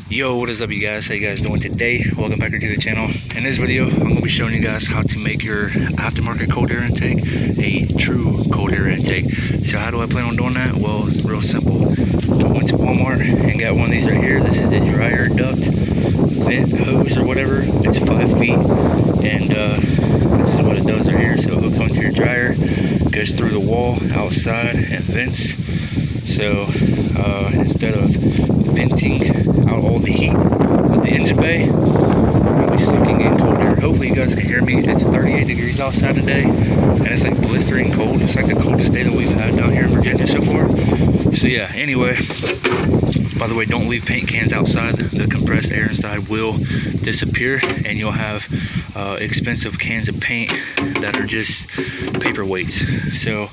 Yo, what is up you guys? How you guys doing today? Welcome back to the channel. In this video, I'm going to be showing you guys how to make your aftermarket cold air intake a true cold air intake. So how do I plan on doing that? Well, it's real simple. I went to Walmart and got one of these right here. This is the dryer duct vent hose or whatever. It's 5 feet and this is what it does right here. So it hooks onto your dryer, goes through the wall outside and vents. So instead of venting out all the heat of the engine bay, I'll be sucking in cold air. Hopefully you guys can hear me. It's 38 degrees outside today and it's like blistering cold. It's like the coldest day that we've had down here in Virginia so far. So yeah, anyway, by the way, don't leave paint cans outside. The compressed air inside will disappear and you'll have expensive cans of paint that are just paperweights. So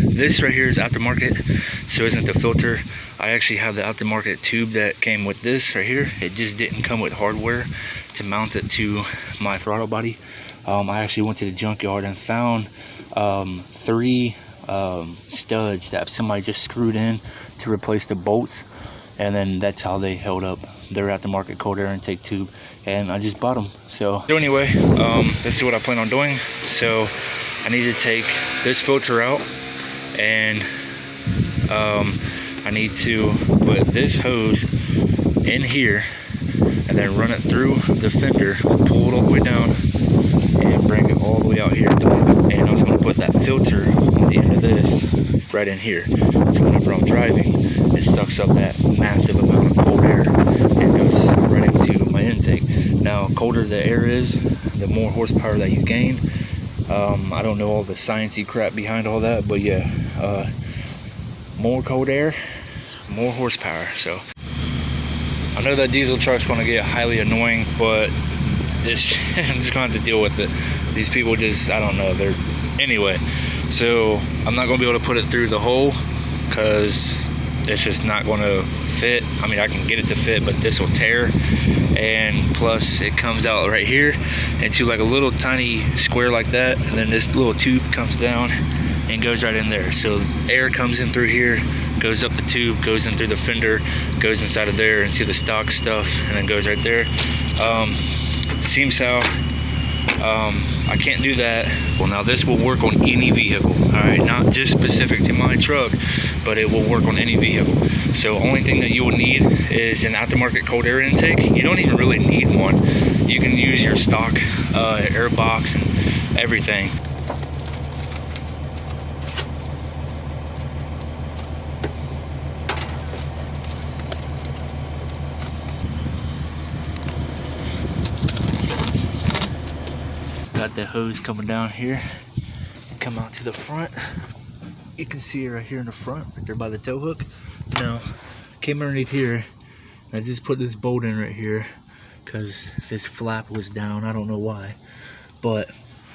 this right here is aftermarket, so isn't the filter. I actually have the aftermarket tube that came with this right here. It just didn't come with hardware to mount it to my throttle body. I actually went to the junkyard and found 3 studs that somebody just screwed in to replace the bolts, and then that's how they held up their aftermarket cold air intake tube, and I just bought them. So anyway, this is what I plan on doing. So I need to take this filter out and I need to put this hose in here and then run it through the fender, pull it all the way down and bring it all the way out here. And I was going to put that filter on the end of this right in here, so whenever I'm driving it sucks up that massive amount of cold air and goes right into my intake. Now colder the air is, the more horsepower that you gain. I don't know all the sciencey crap behind all that, but yeah, more cold air, more horsepower. So I know that diesel truck's going to get highly annoying, but I'm just going to have to deal with it. These people just, I don't know, they're anyway. So I'm not going to be able to put it through the hole because it's just not going to fit. I mean, I can get it to fit, but this will tear. And plus it comes out right here into like a little tiny square like that, and then this little tube comes down and goes right in there. So air comes in through here, goes up the tube, goes in through the fender, goes inside of there into the stock stuff, and then goes right there. Seems how I can't do that. Well, now this will work on any vehicle, all right, not just specific to my truck, but it will work on any vehicle. So only thing that you will need is an aftermarket cold air intake. You don't even really need one. You can use your stock air box and everything. Got the hose coming down here and come out to the front. You can see it right here in the front, right there by the tow hook. Now, came underneath here, and I just put this bolt in right here because this flap was down. I don't know why, but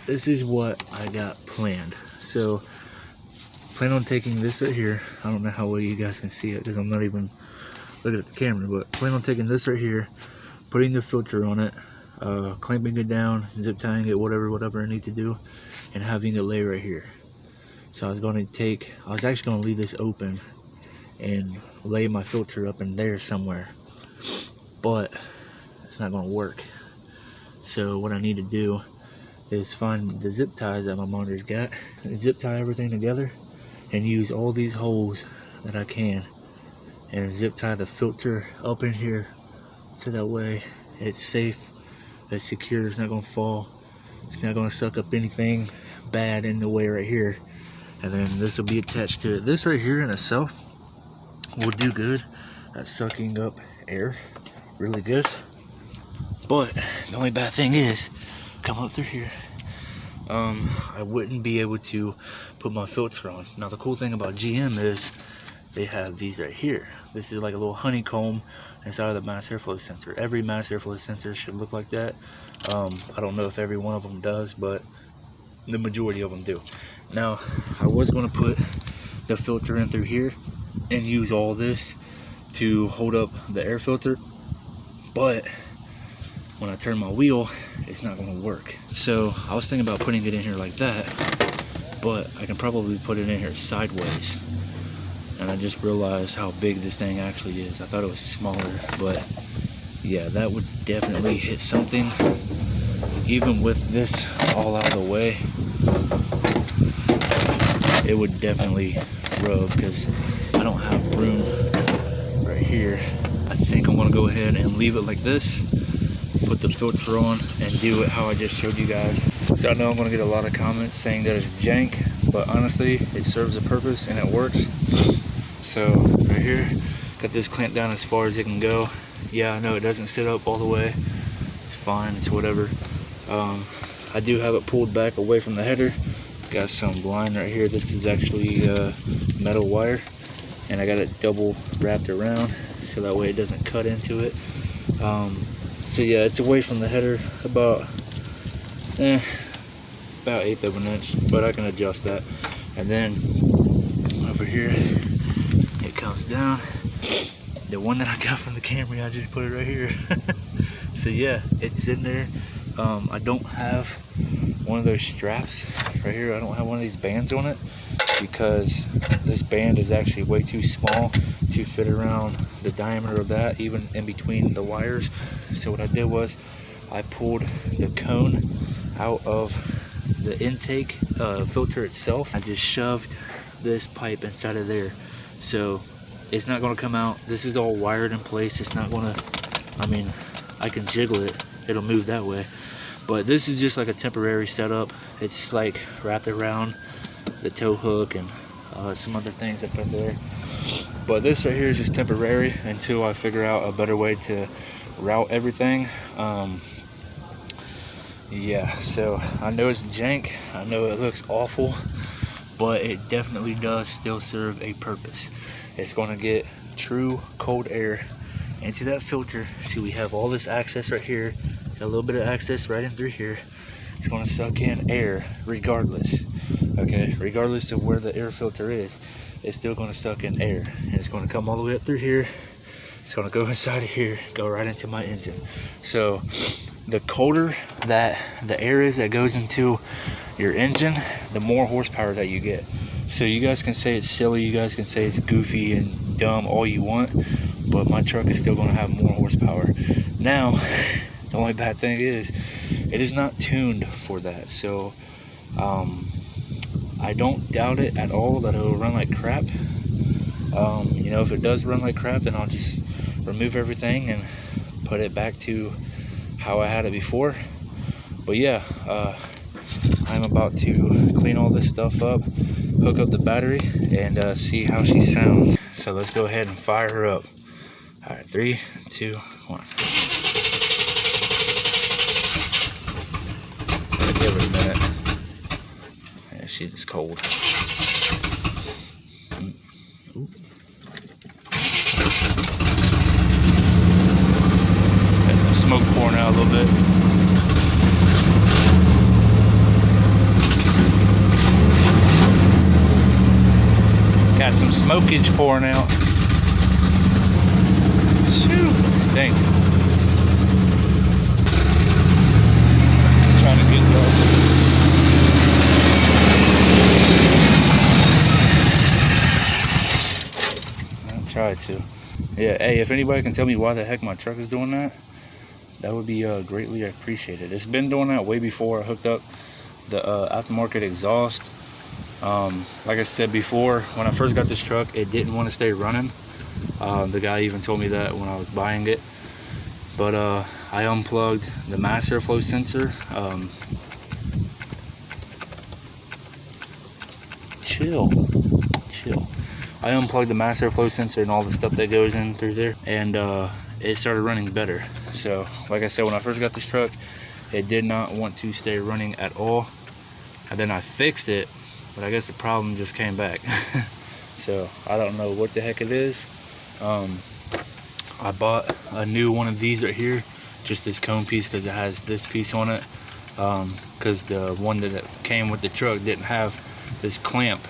this is what I got planned. So, plan on taking this right here. I don't know how well you guys can see it because I'm not even looking at the camera, but plan on taking this right here, putting the filter on it, clamping it down, zip tying it, whatever I need to do, and having it lay right here. So I was actually going to leave this open and lay my filter up in there somewhere, but it's not going to work. So what I need to do is find the zip ties that my monitor's got and zip tie everything together and use all these holes that I can and zip tie the filter up in here so that way it's safe, it's secure, it's not going to fall, it's not going to suck up anything bad in the way right here. And then this will be attached to it. This right here in itself will do good at sucking up air really good, but the only bad thing is, come up through here, I wouldn't be able to put my filter on. Now the cool thing about GM is they have these right here. This is like a little honeycomb inside of the mass airflow sensor. Every mass airflow sensor should look like that. I don't know if every one of them does, but the majority of them do. Now I was going to put the filter in through here and use all this to hold up the air filter, but when I turn my wheel, it's not going to work. So I was thinking about putting it in here like that, but I can probably put it in here sideways. And I just realized how big this thing actually is. I thought it was smaller, but yeah, that would definitely hit something. Even with this all out of the way, it would definitely rub because I don't have room right here. I think I'm gonna go ahead and leave it like this, put the filter on, and do it how I just showed you guys. So I know I'm gonna get a lot of comments saying that it's jank, but honestly, it serves a purpose and it works. So right here, got this clamped down as far as it can go. Yeah, I know it doesn't sit up all the way. It's fine, it's whatever. I do have it pulled back away from the header. Got some line right here. This is actually metal wire, and I got it double wrapped around so that way it doesn't cut into it. So yeah, it's away from the header about 1/8 of an inch, but I can adjust that. And then over here it comes down. The one that I got from the Camry, I just put it right here. So yeah, it's in there. I don't have one of those straps right here. I don't have one of these bands on it because this band is actually way too small to fit around the diameter of that, even in between the wires. So what I did was I pulled the cone out of the intake filter itself. I just shoved this pipe inside of there, so it's not going to come out. This is all wired in place. It's not going to, I mean, I can jiggle it, it'll move that way, but this is just like a temporary setup. It's like wrapped around the tow hook and some other things I put there, but this right here is just temporary until I figure out a better way to route everything. Yeah, so I know it's jank, I know it looks awful, but it definitely does still serve a purpose. It's going to get true cold air into that filter. See, we have all this access right here, got a little bit of access right in through here. It's going to suck in air regardless, okay? Regardless of where the air filter is, it's still going to suck in air, and it's going to come all the way up through here. It's going to go inside of here, go right into my engine. So the colder that the air is that goes into your engine, the more horsepower that you get. So you guys can say it's silly, you guys can say it's goofy and dumb all you want, but my truck is still going to have more horsepower. Now, the only bad thing is, it is not tuned for that. So I don't doubt it at all that it will run like crap. You know, if it does run like crap, then I'll just remove everything and put it back to how I had it before. But yeah, I'm about to clean all this stuff up, hook up the battery, and see how she sounds. So let's go ahead and fire her up. All right, 3, 2, 1. Give it a minute. Yeah, she's cold. Ooh. Got some smoke pouring out a little bit. Got some smokage pouring out. Shoot, stinks. Just trying to get low. I'll try to. Yeah, hey, if anybody can tell me why the heck my truck is doing that, that would be greatly appreciated. It's been doing that way before I hooked up the aftermarket exhaust. Like I said before, when I first got this truck, it didn't want to stay running. The guy even told me that when I was buying it. But I unplugged the mass airflow sensor. Chill. I unplugged the mass airflow sensor and all the stuff that goes in through there, and it started running better. So like I said, when I first got this truck, it did not want to stay running at all, and then I fixed it, but I guess the problem just came back. So I don't know what the heck it is. I bought a new one of these right here, just this cone piece, because it has this piece on it, because the one that came with the truck didn't have this clamp.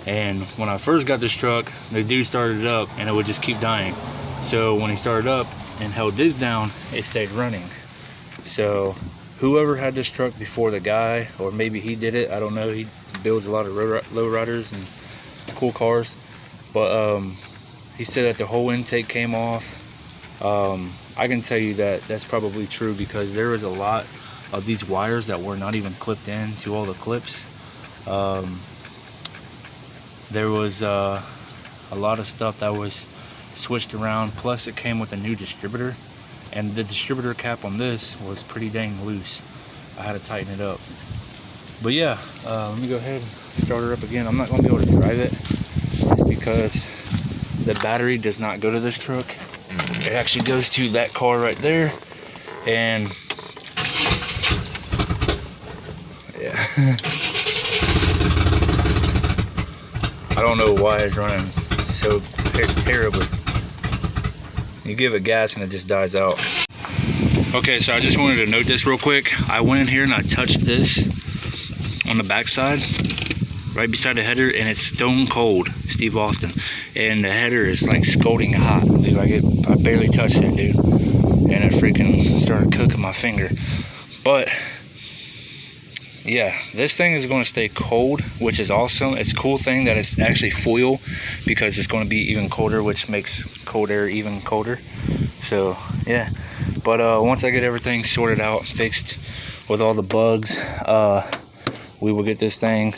And when I first got this truck, the dude started it up and it would just keep dying. So when he started up and held this down, it stayed running. So whoever had this truck before the guy, or maybe he did it, I don't know, he builds a lot of lowriders and cool cars. But he said that the whole intake came off. I can tell you that that's probably true, because there was a lot of these wires that were not even clipped in to all the clips. There was a lot of stuff that was switched around, plus it came with a new distributor, and the distributor cap on this was pretty dang loose. I had to tighten it up. But yeah, let me go ahead and start her up again. I'm not going to be able to drive it just because the battery does not go to this truck. It actually goes to that car right there, and yeah. I don't know why it's running so terribly. You give it gas and it just dies out. Okay, so I just wanted to note this real quick. I went in here and I touched this on the backside, right beside the header, and it's stone cold, Steve Austin. And the header is like scalding hot, dude. I barely touched it, dude. And it freaking started cooking my finger. But yeah, this thing is going to stay cold, which is awesome. It's a cool thing that it's actually foil, because it's going to be even colder, which makes cold air even colder. So yeah, but once I get everything sorted out, fixed with all the bugs, we will get this thing,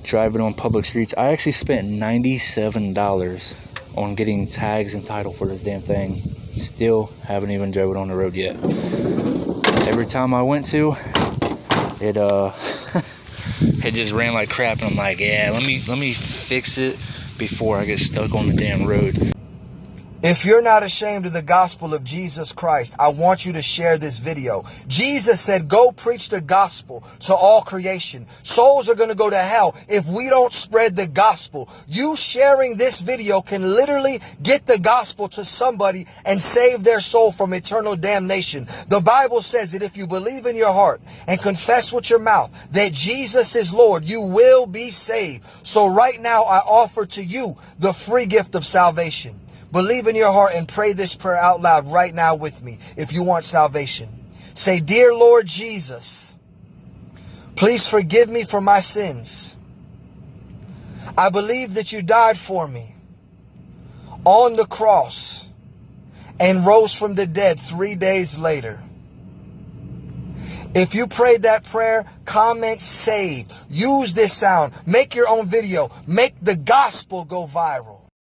drive it on public streets. I actually spent $97 on getting tags and title for this damn thing. Still haven't even drove it on the road yet. Every time I went to, it it just ran like crap, and I'm like, yeah, let me fix it before I get stuck on the damn road. If you're not ashamed of the gospel of Jesus Christ, I want you to share this video. Jesus said, go preach the gospel to all creation. Souls are going to go to hell if we don't spread the gospel. You sharing this video can literally get the gospel to somebody and save their soul from eternal damnation. The Bible says that if you believe in your heart and confess with your mouth that Jesus is Lord, you will be saved. So right now, I offer to you the free gift of salvation. Believe in your heart and pray this prayer out loud right now with me if you want salvation. Say, dear Lord Jesus, please forgive me for my sins. I believe that you died for me on the cross and rose from the dead 3 days later. If you prayed that prayer, comment saved. Use this sound. Make your own video. Make the gospel go viral.